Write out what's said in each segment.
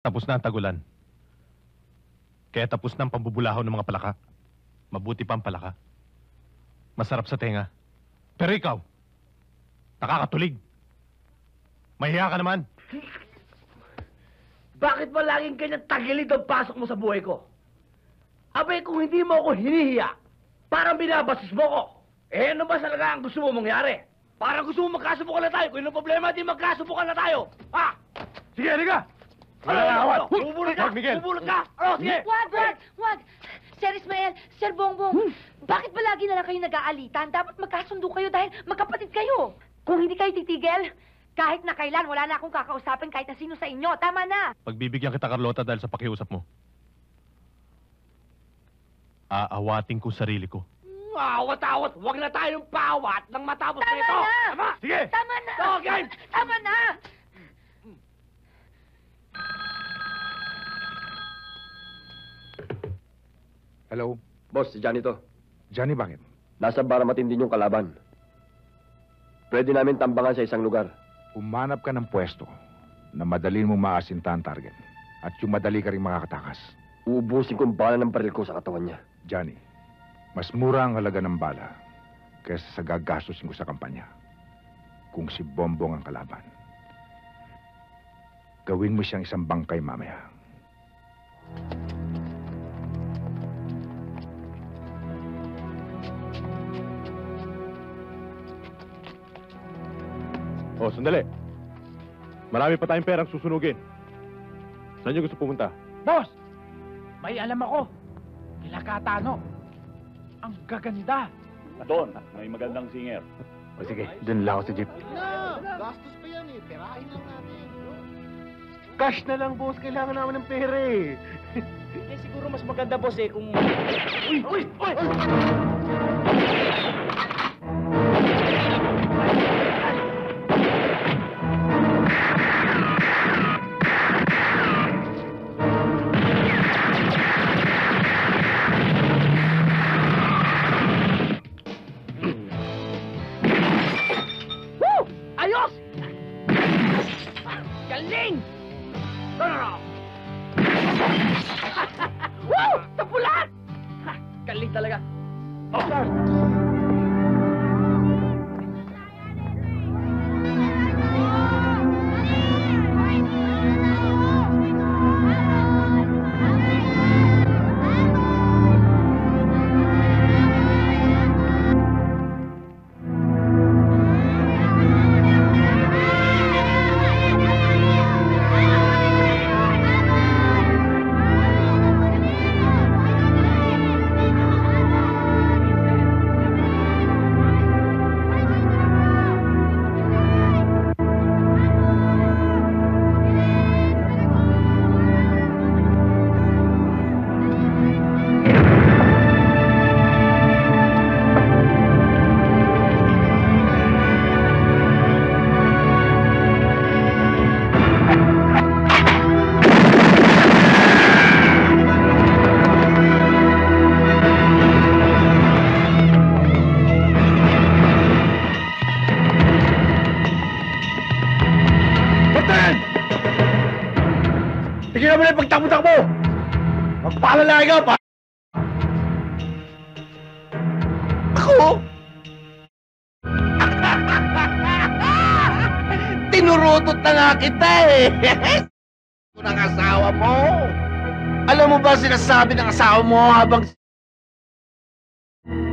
Tapos na ang tagulan. Kaya tapos na ang pambubulahaw ng mga palaka. Mabuti pa ang palaka. Masarap sa tenga. Pero ikaw, nakakatulig. Mahiya ka naman. Bakit ba laging ganyan tagilid ang pasok mo sa buhay ko? Abay, kung hindi mo ako hinihiya, parang binabasis mo ko. Eh, ano ba talaga ang gusto mo mangyari? Parang gusto mo magkasubukan na tayo. Kung ano problema, di magkasubukan na tayo. Ha? Sige, halika! Wala na awat! Huwag, Bubulot ka! Miguel! Bubulot ka! Ano, sige! Wag! Sir Ismael, Sir Bongbong, bakit ba lagi na lang kayo nag-aalitan? Dapat magkasundo kayo dahil magkapatid kayo. Kung hindi kayo titigil, kahit na kailan, wala na akong kakausapin kahit na sino sa inyo. Tama na! Pagbibigyan kita, Carlota, dahil sa pakiusap mo. Aawatin ko sarili ko. Awat-awat! Huwag na tayong paawat nang matapos na Tama ito! na! Tama! Sige! Tama na! Okay! Tama na! Hello? Boss, si Johnny to. Johnny, bakit? Nasa bar matindi yung kalaban. Pwede namin tambangan sa isang lugar. Umanap ka ng pwesto na madali mong maasinta ang target at yung madali ka rin makakatakas. Uubusin ko ang bala ng baril ko sa katawan niya. Johnny, mas mura ang halaga ng bala kaysa sa gagastusin ko sa kampanya. Kung si Bongbong ang kalaban, gawin mo siyang isang bangkay mamaya. Oh, sandali. Marami pa tayong perang susunugin. Saan niyo gusto pumunta? Boss! May alam ako. Kila Katano. Ang gaganda. Doon, may magandang singer. O sige, dun lang ako sa jeep. Gastos pa yan eh. Perahin lang natin. Cash na lang, boss. Kailangan namin ng pera eh. Eh siguro mas maganda boss eh kung... Uy! Woo! Ayos! Galing! Woo! Tapulan! Galing talaga. Oh, sir! Tignan mo na yung pagtakbo-takbo! Magpaalala ka pa! Ako? Tinurutot na nga kita eh! Ito ng asawa mo! Alam mo ba sinasabi ng asawa mo habang...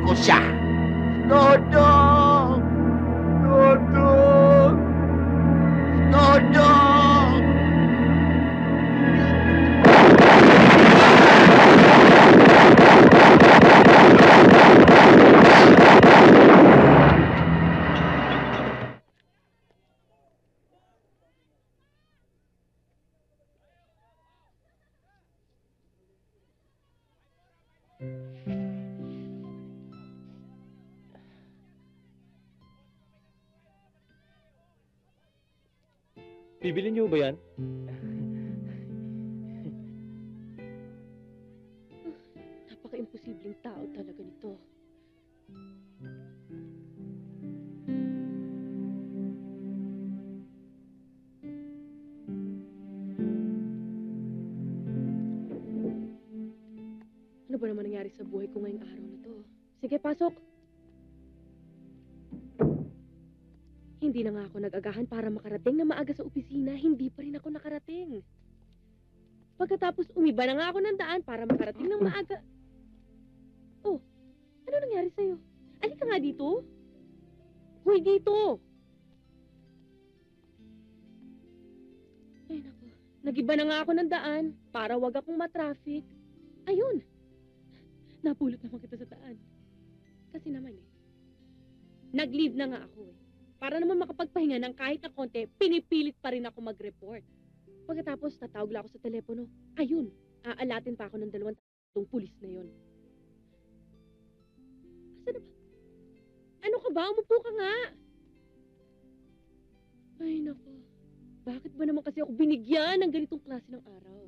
ko siya? Todo! Todo! Todo! Bibili niyo ba yan? Napaka-imposibleng tao talaga nito. naman nangyari sa buhay ko ngayong araw na to. Sige, pasok. Hindi na nga ako nag-agahan para makarating na maaga sa opisina. Hindi pa rin ako nakarating. Pagkatapos umiba na nga ako ng daan para makarating ng maaga. Oh, ano nangyari sa'yo? Alika nga dito. Hoy, dito. Ay, naku. Nagiba na nga ako ng daan para wag akong matraffic. Ayun. Napulot naman kita sa daan. Kasi naman nag-leave na nga ako Para naman makapagpahinga ng kahit na konti, pinipilit pa rin ako mag-report. Pagkatapos, tatawag lang ako sa telepono. Ayun, aalatin pa ako ng 2 pulis na yon. Asa na ba? Ano ka ba? Umupo ka nga! Ay, naku. Bakit ba naman kasi ako binigyan ng ganitong klase ng araw?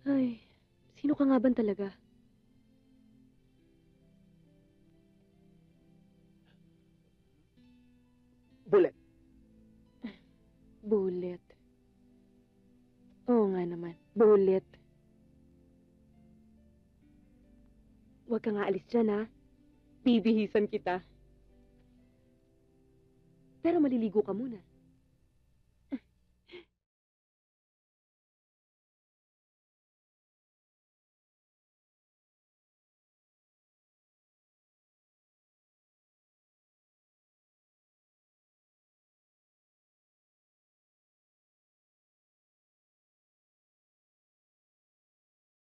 Ay, sino ka nga ba talaga? Bullet. Bullet. Oo nga naman, bullet. Huwag ka nga alis dyan, ha? Bibihisan kita. Pero maliligo ka muna.